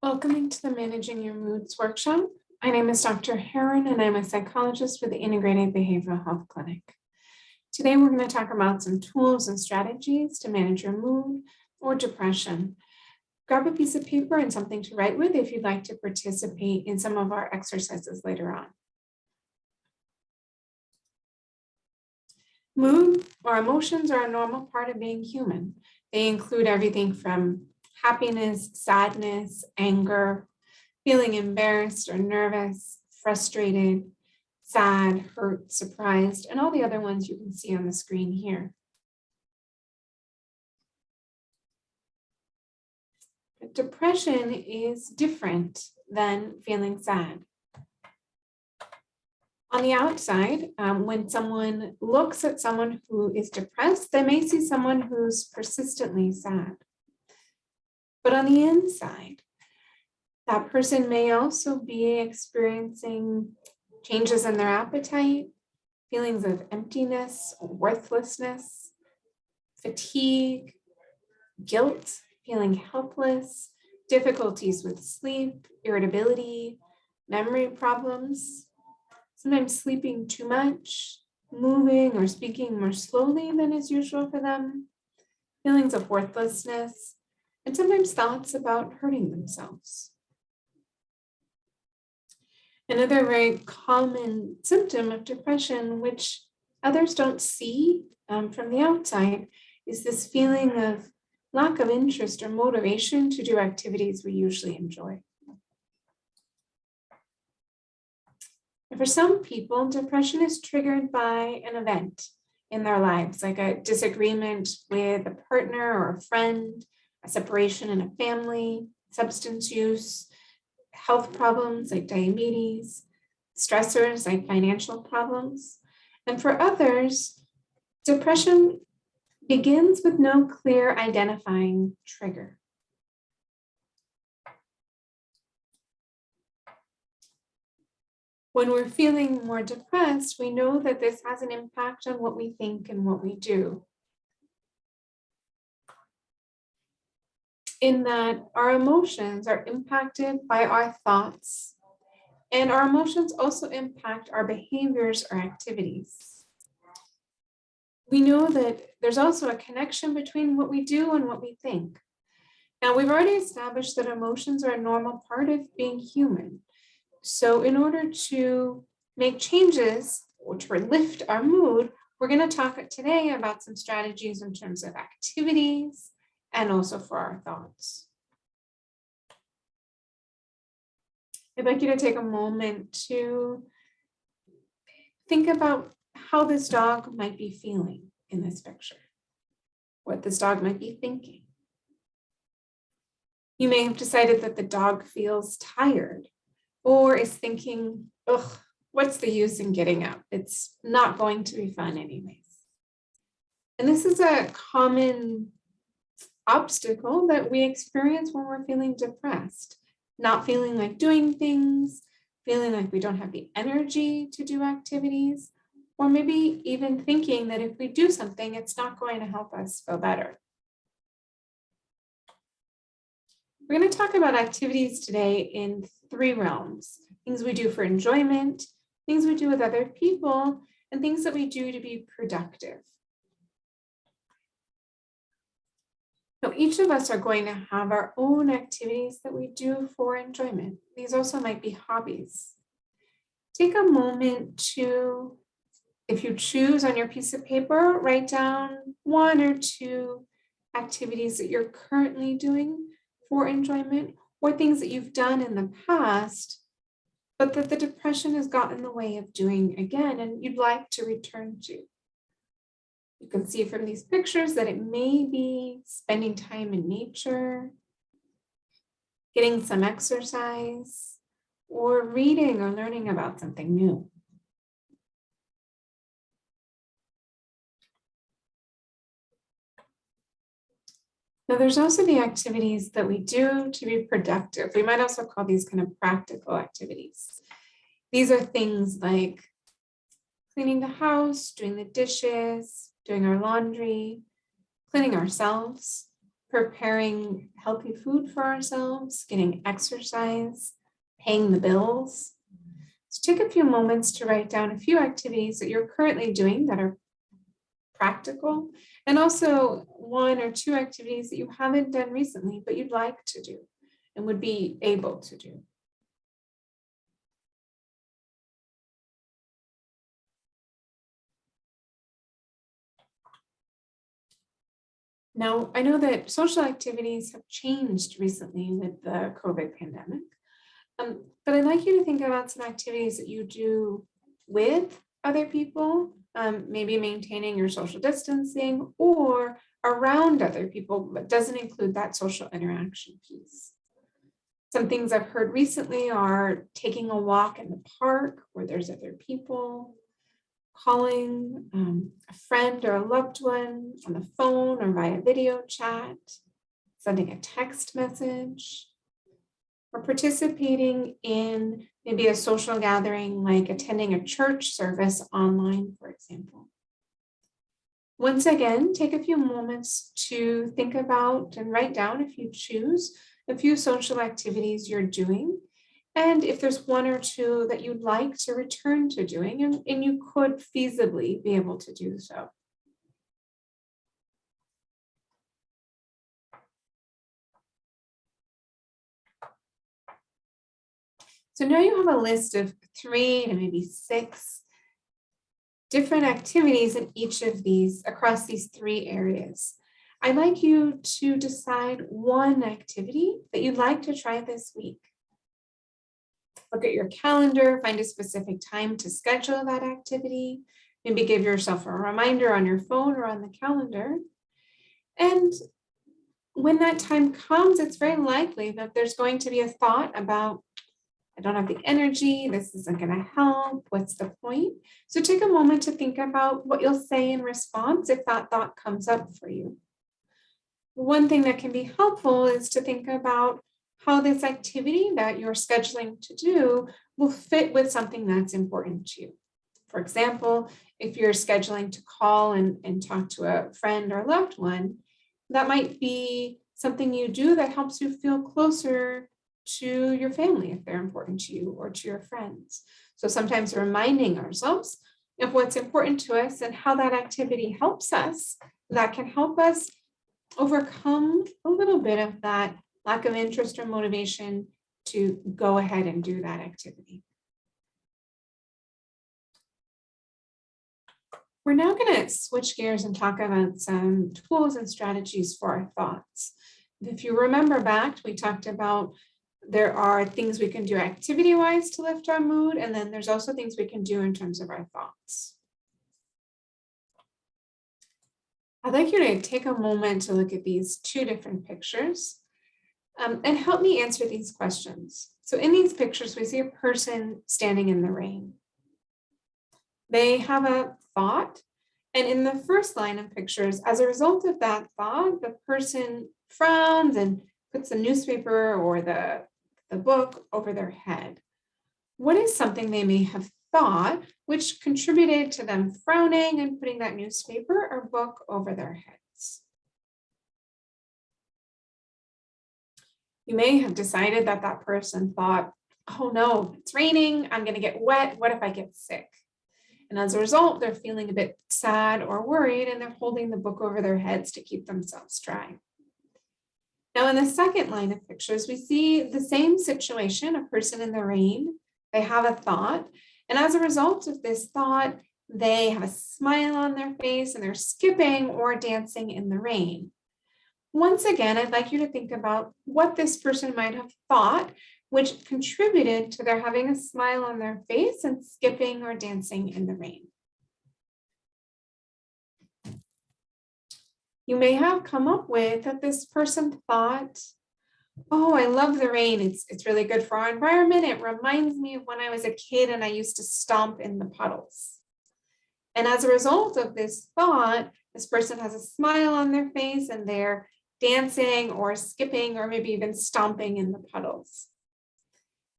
Welcoming to the Managing Your Moods workshop. My name is Dr. Heron, and I'm a psychologist with the Integrated Behavioral Health Clinic. Today, we're going to talk about some tools and strategies to manage your mood or depression. Grab a piece of paper and something to write with if you'd like to participate in some of our exercises later on. Mood or emotions are a normal part of being human. They include everything from happiness, sadness, anger, feeling embarrassed or nervous, frustrated, sad, hurt, surprised, and all the other ones you can see on the screen here. But depression is different than feeling sad. On the outside, when someone looks at someone who is depressed, they may see someone who's persistently sad. But on the inside, that person may also be experiencing changes in their appetite, feelings of emptiness, worthlessness, fatigue, guilt, feeling helpless, difficulties with sleep, irritability, memory problems, sometimes sleeping too much, moving or speaking more slowly than is usual for them, feelings of worthlessness, and sometimes thoughts about hurting themselves. Another very common symptom of depression, which others don't see from the outside, is this feeling of lack of interest or motivation to do activities we usually enjoy. And for some people, depression is triggered by an event in their lives, like a disagreement with a partner or a friend, a separation in a family, substance use, health problems like diabetes, stressors like financial problems. And for others, depression begins with no clear identifying trigger. When we're feeling more depressed, we know that this has an impact on what we think and what we do. In that our emotions are impacted by our thoughts, and our emotions also impact our behaviors or activities. We know that there's also a connection between what we do and what we think. Now, we've already established that emotions are a normal part of being human. So in order to make changes or to lift our mood, we're going to talk today about some strategies in terms of activities and also for our thoughts. I'd like you to take a moment to think about how this dog might be feeling in this picture, what this dog might be thinking. You may have decided that the dog feels tired or is thinking, ugh, what's the use in getting up? It's not going to be fun anyways. And this is a common obstacle that we experience when we're feeling depressed, not feeling like doing things, feeling like we don't have the energy to do activities, or maybe even thinking that if we do something, it's not going to help us feel better. We're going to talk about activities today in 3 realms: things we do for enjoyment, things we do with other people, and things that we do to be productive. Now, each of us are going to have our own activities that we do for enjoyment. These also might be hobbies. Take a moment to, if you choose on your piece of paper, write down 1 or 2 activities that you're currently doing for enjoyment, or things that you've done in the past, but that the depression has gotten in the way of doing again and you'd like to return to. You can see from these pictures that it may be spending time in nature, getting some exercise, or reading or learning about something new. Now, there's also the activities that we do to be productive. We might also call these kind of practical activities. These are things like cleaning the house, doing the dishes, doing our laundry, cleaning ourselves, preparing healthy food for ourselves, getting exercise, paying the bills. So take a few moments to write down a few activities that you're currently doing that are practical, and also 1 or 2 activities that you haven't done recently, but you'd like to do and would be able to do. Now, I know that social activities have changed recently with the COVID pandemic, but I'd like you to think about some activities that you do with other people, maybe maintaining your social distancing or around other people, but doesn't include that social interaction piece. Some things I've heard recently are taking a walk in the park where there's other people, calling a friend or a loved one on the phone or via video chat, sending a text message, or participating in maybe a social gathering like attending a church service online, for example. Once again, take a few moments to think about and write down, if you choose, a few social activities you're doing. And if there's 1 or 2 that you'd like to return to doing, and you could feasibly be able to do so. So now you have a list of 3 to maybe 6 different activities in each of these, across these 3 areas. I'd like you to decide 1 activity that you'd like to try this week. Look at your calendar, find a specific time to schedule that activity. Maybe give yourself a reminder on your phone or on the calendar. And when that time comes, it's very likely that there's going to be a thought about, I don't have the energy, this isn't going to help, what's the point? So take a moment to think about what you'll say in response if that thought comes up for you. One thing that can be helpful is to think about how this activity that you're scheduling to do will fit with something that's important to you. For example, if you're scheduling to call and talk to a friend or loved one, that might be something you do that helps you feel closer to your family if they're important to you, or to your friends. So sometimes reminding ourselves of what's important to us and how that activity helps us, that can help us overcome a little bit of that lack of interest or motivation to go ahead and do that activity. We're now going to switch gears and talk about some tools and strategies for our thoughts. If you remember back, we talked about there are things we can do activity-wise to lift our mood, and then there's also things we can do in terms of our thoughts. I'd like you to take a moment to look at these 2 different pictures and help me answer these questions. So in these pictures, we see a person standing in the rain. They have a thought, and in the first line of pictures, as a result of that thought, the person frowns and puts the newspaper or the book over their head. What is something they may have thought which contributed to them frowning and putting that newspaper or book over their heads? You may have decided that that person thought, oh no, it's raining, I'm going to get wet, what if I get sick? And as a result, they're feeling a bit sad or worried, and they're holding the book over their heads to keep themselves dry. Now, in the second line of pictures, we see the same situation, a person in the rain. They have a thought, and as a result of this thought, they have a smile on their face and they're skipping or dancing in the rain. Once again, I'd like you to think about what this person might have thought, which contributed to their having a smile on their face and skipping or dancing in the rain. You may have come up with that this person thought, oh, I love the rain. It's really good for our environment. It reminds me of when I was a kid and I used to stomp in the puddles. And as a result of this thought, this person has a smile on their face and they're dancing or skipping or maybe even stomping in the puddles.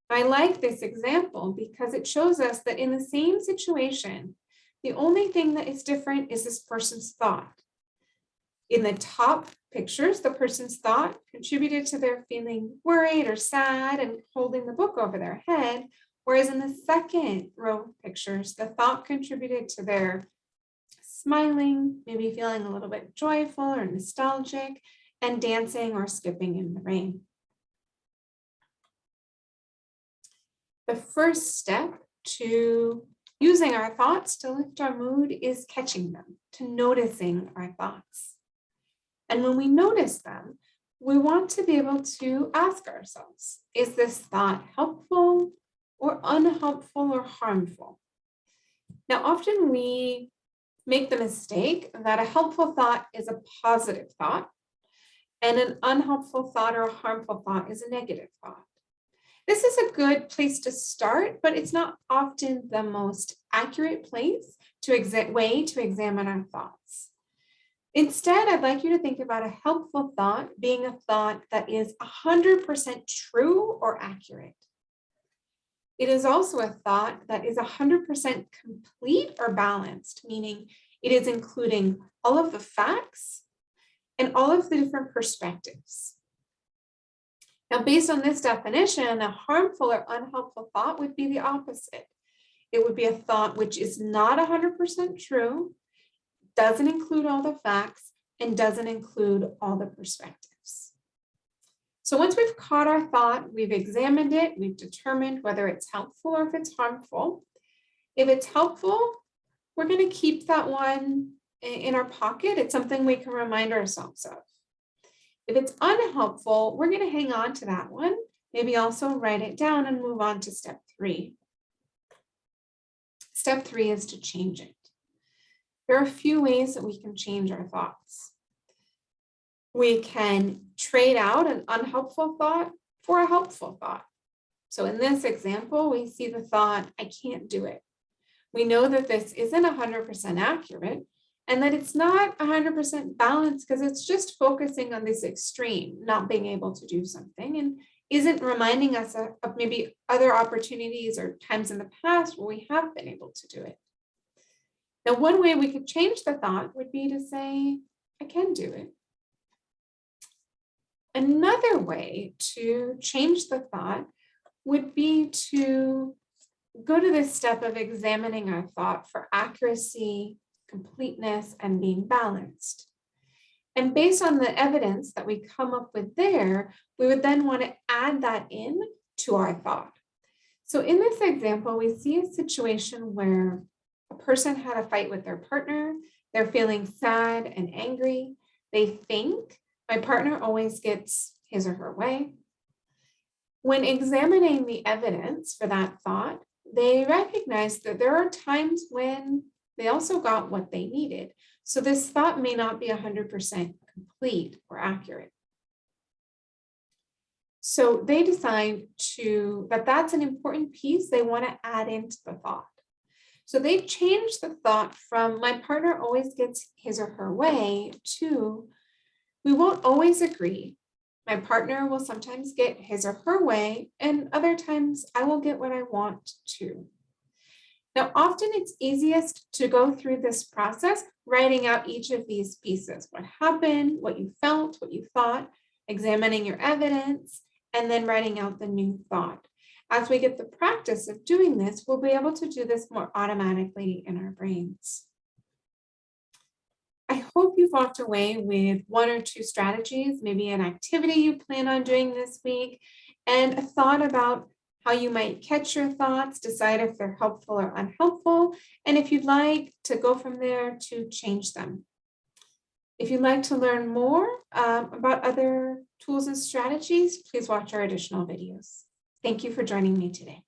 I like this example because it shows us that in the same situation, the only thing that is different is this person's thought. In the top pictures, the person's thought contributed to their feeling worried or sad and holding the book over their head. Whereas in the second row of pictures, the thought contributed to their smiling, maybe feeling a little bit joyful or nostalgic, and dancing or skipping in the rain. The first step to using our thoughts to lift our mood is catching them, to noticing our thoughts. And when we notice them, we want to be able to ask ourselves, is this thought helpful or unhelpful or harmful? Now, often we make the mistake that a helpful thought is a positive thought, and an unhelpful thought or a harmful thought is a negative thought. This is a good place to start, but it's not often the most accurate place way to examine our thoughts. Instead, I'd like you to think about a helpful thought being a thought that is 100% true or accurate. It is also a thought that is 100% complete or balanced, meaning it is including all of the facts and all of the different perspectives. Now, based on this definition, a harmful or unhelpful thought would be the opposite. It would be a thought which is not 100% true, doesn't include all the facts, and doesn't include all the perspectives. So once we've caught our thought, we've examined it, we've determined whether it's helpful or if it's harmful. If it's helpful, we're going to keep that one in our pocket. It's something we can remind ourselves of. If it's unhelpful, we're going to hang on to that one, maybe also write it down and move on to step 3. Step 3 is to change it. There are a few ways that we can change our thoughts. We can trade out an unhelpful thought for a helpful thought. So in this example, we see the thought, I can't do it. We know that this isn't 100% accurate and that it's not 100% balanced because it's just focusing on this extreme, not being able to do something, and isn't reminding us of maybe other opportunities or times in the past where we have been able to do it. Now, one way we could change the thought would be to say, I can do it. Another way to change the thought would be to go to this step of examining our thought for accuracy, completeness, and being balanced. And based on the evidence that we come up with there, we would then want to add that in to our thought. So in this example, we see a situation where a person had a fight with their partner. They're feeling sad and angry. They think, my partner always gets his or her way. When examining the evidence for that thought, they recognize that there are times when they also got what they needed. So this thought may not be 100% complete or accurate. So they decide that that's an important piece they want to add into the thought. So they change the thought from my partner always gets his or her way to we won't always agree. My partner will sometimes get his or her way, and other times I will get what I want to. Now, often it's easiest to go through this process, writing out each of these pieces, what happened, what you felt, what you thought, examining your evidence, and then writing out the new thought. As we get the practice of doing this, we'll be able to do this more automatically in our brains. I hope you've walked away with 1 or 2 strategies, maybe an activity you plan on doing this week, and a thought about how you might catch your thoughts, decide if they're helpful or unhelpful, and if you'd like to go from there to change them. If you'd like to learn more about other tools and strategies, please watch our additional videos. Thank you for joining me today.